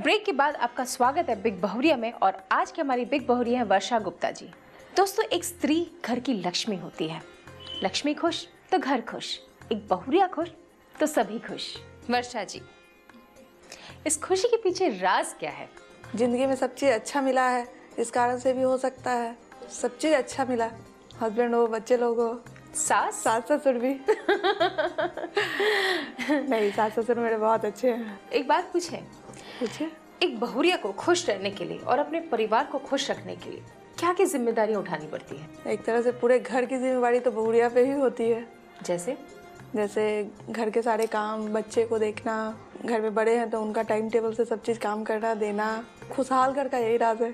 Break के बाद आपका स्वागत है बिग बहुरिया में और आज की हमारी बिग बहुरिया है वर्षा गुप्ता जी। दोस्तों, एक स्त्री घर की लक्ष्मी होती है। लक्ष्मी खुश तो घर खुश, एक बहुरिया खुश तो सभी खुश। वर्षा जी, इस खुशी के पीछे राज क्या है? जिंदगी में सब चीज़ अच्छा मिला है, इस कारण से भी हो सकता है। सब चीज़ अच्छा मिला, हस्बैंड हो, बच्चे लोग हो, सास ससुर भी नहीं, सास ससुर मेरे बहुत अच्छे हैं। एक बात पूछे, एक बहुरिया को खुश रहने के लिए और अपने परिवार को खुश रखने के लिए क्या क्या जिम्मेदारियां उठानी पड़ती है? एक तरह से पूरे घर की जिम्मेवारी तो बहुरिया पे ही होती है। जैसे घर के सारे काम, बच्चे को देखना, घर में बड़े हैं तो उनका टाइम टेबल से सब चीज़ काम करना देना, खुशहाल घर का यही राज है।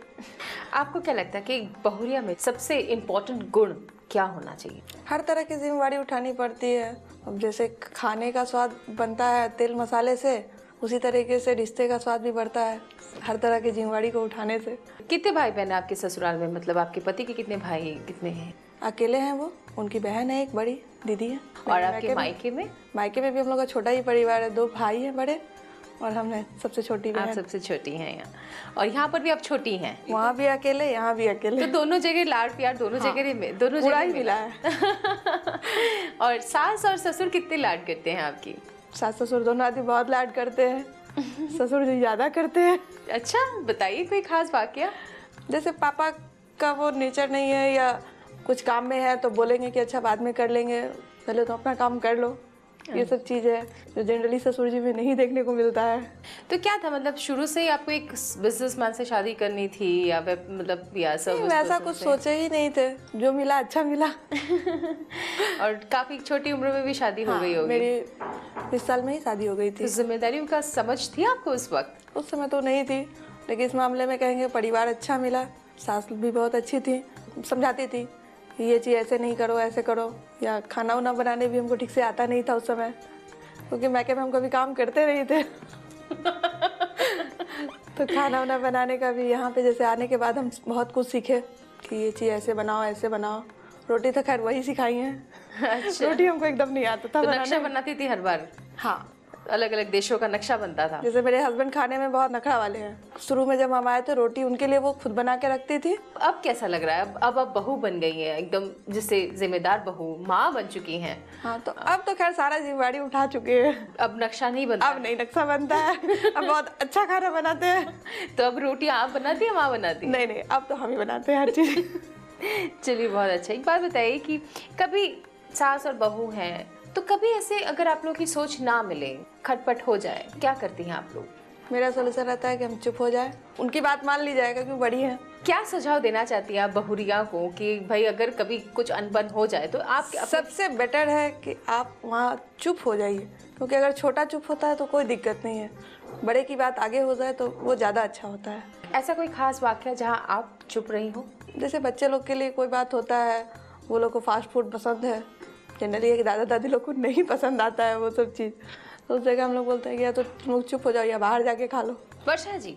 आपको क्या लगता है कि बहुरिया में सबसे इम्पोर्टेंट गुण क्या होना चाहिए? हर तरह की जिम्मेवारी उठानी पड़ती है। अब जैसे खाने का स्वाद बनता है तेल मसाले से, उसी तरीके से रिश्ते का स्वाद भी बढ़ता है हर तरह की जिम्मेवारी को उठाने से। कितने भाई बहन है आपके ससुराल में? मतलब आपके पति के कितने भाई कितने हैं? अकेले हैं वो, उनकी बहन है, एक बड़ी दीदी है। और आपके मायके में? मायके में भी हम लोग का छोटा ही परिवार है, 2 भाई हैं बड़े और हमने सबसे छोटी बहन। आप सबसे छोटी हैं यहाँ, और यहाँ पर भी आप छोटी हैं। वहाँ भी अकेले, यहाँ भी अकेले, तो दोनों जगह लाड प्यार दोनों जगह में, दोनों जगह ही मिला है। और सास और ससुर कितने लाड करते हैं आपकी? सास ससुर दोनों आदमी बहुत लाड करते हैं, ससुर जी ज्यादा करते हैं। अच्छा, बताइए कोई खास वाकया। जैसे पापा का वो नेचर नहीं है या कुछ काम में है तो बोलेंगे कि अच्छा बाद में कर लेंगे, पहले तो अपना काम कर लो। ये सब चीज़ है जो जनरली ससुर जी में नहीं देखने को मिलता है। तो क्या था, मतलब शुरू से ही आपको एक बिजनेसमैन से शादी करनी थी या मतलब या सब? ऐसा कुछ सोचे ही नहीं थे, जो मिला अच्छा मिला। और काफी छोटी उम्र में भी शादी हो गई होगी? मेरी इस साल में ही शादी हो गई थी। तो जिम्मेदारियों का समझ थी आपको उस वक्त? उस समय तो नहीं थी, लेकिन इस मामले में कहेंगे परिवार अच्छा मिला। सास भी बहुत अच्छी थी, समझाती थी ये चीज़ ऐसे नहीं करो, ऐसे करो। या खाना वाना बनाने भी हमको ठीक से आता नहीं था उस समय, क्योंकि मैके में हम कभी काम करते नहीं थे। तो खाना वाना बनाने का भी यहाँ पे जैसे आने के बाद हम बहुत कुछ सीखे कि ये चीज़ ऐसे बनाओ, ऐसे बनाओ। रोटी तो खैर वही सिखाई है। अच्छा। रोटी हमको एकदम नहीं आता था। तो नक्शा बनाती थी हर बार? हाँ, अलग अलग देशों का नक्शा बनता था। जैसे मेरे हस्बैंड खाने में बहुत नखरा वाले हैं। शुरू में जब हम आए तो रोटी उनके लिए वो खुद बना के रखती थी। अब कैसा लग रहा है? अब बहू बन गई है एकदम, जिससे जिम्मेदार बहू, माँ बन चुकी हैं। हाँ, तो अब तो खैर सारा जिम्मेदारी उठा चुके हैं। अब नक्शा नहीं बनता? अब नहीं नक्शा बनता है। अब बहुत अच्छा खाना बनाते हैं। तो अब रोटी आप बनाती है, माँ बनाती है? नहीं, अब तो हम ही बनाते हैं हर चीज़। चलिए, बहुत अच्छा। एक बात बताइए कि कभी सास और बहू हैं तो कभी ऐसे अगर आप लोग की सोच ना मिले, खटपट हो जाए, क्या करती हैं आप लोग? मेरा सोल्यूशन रहता है कि हम चुप हो जाए, उनकी बात मान ली जाएगा क्योंकि बड़ी है। क्या सुझाव देना चाहती हैं आप बहुरिया को कि भाई अगर कभी कुछ अनबन हो जाए तो आप? सबसे बेटर है कि आप वहाँ चुप हो जाइए, क्योंकि अगर छोटा चुप होता है तो कोई दिक्कत नहीं है, बड़े की बात आगे हो जाए तो वो ज़्यादा अच्छा होता है। ऐसा कोई खास वाकया जहाँ आप चुप रही हो? जैसे बच्चे लोग के लिए कोई बात होता है, वो लोग को फास्ट फूड पसंद है, जनरली है कि दादा दादी लोग को नहीं पसंद आता है वो सब चीज़, तो उस जगह हम लोग बोलते हैं कि या तो तुम लोग चुप हो जाओ या बाहर जाके खा लो। वर्षा जी,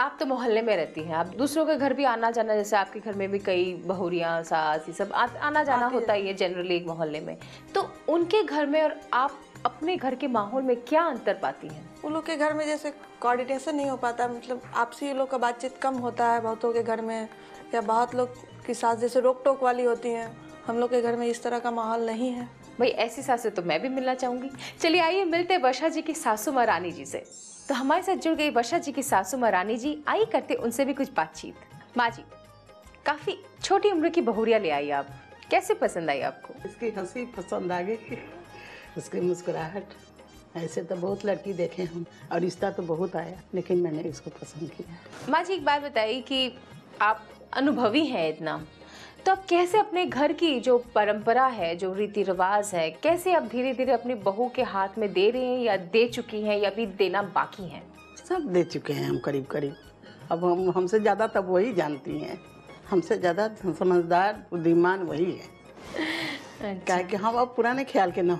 आप तो मोहल्ले में रहती हैं, आप दूसरों के घर भी आना जाना, जैसे आपके घर में भी कई बहुरियाँ, सास, ये सब आना जाना होता ही है जनरली एक मोहल्ले में, तो उनके घर में और आप अपने घर के माहौल में क्या अंतर पाती हैं? उन लोग के घर में जैसे कोऑर्डिनेशन नहीं हो पाता, मतलब आपसी लोग का बातचीत कम होता है बहुतों के घर में, या बहुत लोग की सास जैसे रोक टोक वाली होती हैं। हम लोग के घर में इस तरह का माहौल नहीं है। भाई ऐसी सास से तो मैं भी मिलना चाहूँगी। चलिए आइए मिलते हैं वर्षा जी की सासू माँ रानी जी से। तो हमारे साथ जुड़ गई वर्षा जी की सासू माँ रानी जी। आइए करते उनसे भी कुछ बातचीत। माँ जी, काफ़ी छोटी उम्र की बहुरिया ले आई आप, कैसे पसंद आई आपको? इसकी हंसी पसंद आ गई, उसकी मुस्कुराहट। ऐसे तो बहुत लड़की देखे हम और रिश्ता तो बहुत आया, लेकिन मैंने इसको पसंद किया। माँ जी, एक बात बताइए कि आप अनुभवी हैं इतना, तो आप कैसे अपने घर की जो परंपरा है, जो रीति रिवाज है, कैसे आप धीरे धीरे अपनी बहू के हाथ में दे रहे हैं, या दे चुकी हैं, या भी देना बाकी है? सब दे चुके हैं हम करीब करीब। अब हमसे ज़्यादा तब वही जानती हैं, हमसे ज़्यादा समझदार बुद्धिमान वही है। क्या कि हम अब पुराने ख्याल के न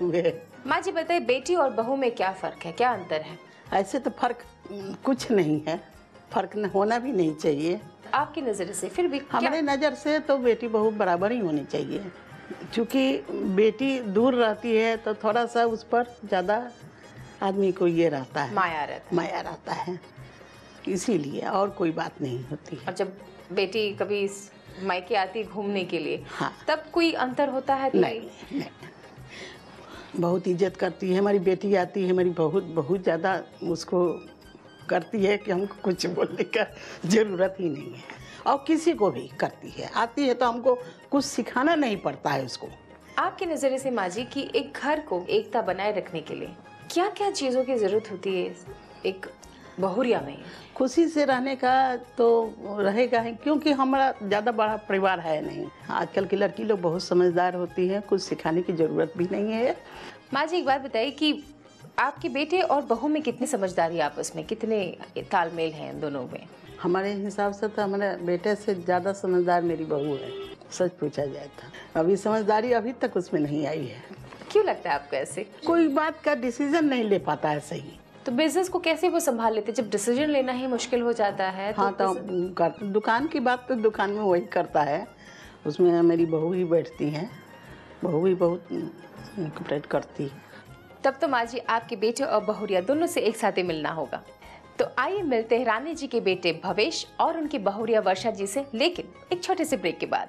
हुए। माँ जी बताइए, बेटी और बहू में क्या फ़र्क है, क्या अंतर है? ऐसे तो फ़र्क कुछ नहीं है, फ़र्क होना भी नहीं चाहिए। आपकी नज़र से फिर भी? हमारे नज़र से तो बेटी बहू बराबर ही होनी चाहिए, क्योंकि बेटी दूर रहती है तो थोड़ा सा उस पर ज़्यादा आदमी को ये रहता है, माया रहता है। इसीलिए, और कोई बात नहीं होती है। और जब बेटी कभी मायके आती है घूमने के लिए, हाँ। तब कोई अंतर होता है? नहीं, बहुत इज्जत करती है हमारी बेटी। आती है हमारी बहुत ज़्यादा उसको करती है कि हमको कुछ बोलने का ज़रूरत ही नहीं है, और किसी को भी करती है। आती है तो हमको कुछ सिखाना नहीं पड़ता है उसको। आपके नज़रिए से माँ जी कि एक घर को एकता बनाए रखने के लिए क्या क्या चीज़ों की ज़रूरत होती है एक बहुरिया में? खुशी से रहने का तो रहेगा ही, क्योंकि हमारा ज़्यादा बड़ा परिवार है नहीं। आजकल की लड़की लोग बहुत समझदार होती हैं, कुछ सिखाने की ज़रूरत भी नहीं है। माँ जी एक बात बताइए कि आपके बेटे और बहू में कितनी समझदारी आपस में, कितने तालमेल हैं दोनों में? हमारे हिसाब से तो हमारे बेटे से ज़्यादा समझदार मेरी बहू है, सच पूछा जाए तो। अभी समझदारी अभी तक उसमें नहीं आई है। क्यों लगता है आपको ऐसे? कोई बात का डिसीजन नहीं ले पाता है सही। तो बिजनेस को कैसे वो संभाल लेते, जब डिसीजन लेना ही मुश्किल हो जाता है? हाँ, तो दुकान की बात तो दुकान में वही करता है, उसमें मेरी बहू ही बैठती हैं। बहू भी बहुत कोऑपरेट करती है। तब तो माँ जी आपके बेटे और बहुरिया दोनों से एक साथ ही मिलना होगा। तो आइए मिलते हैं रानी जी के बेटे भवेश और उनकी बहुरिया वर्षा जी से, लेकिन एक छोटे से ब्रेक के बाद।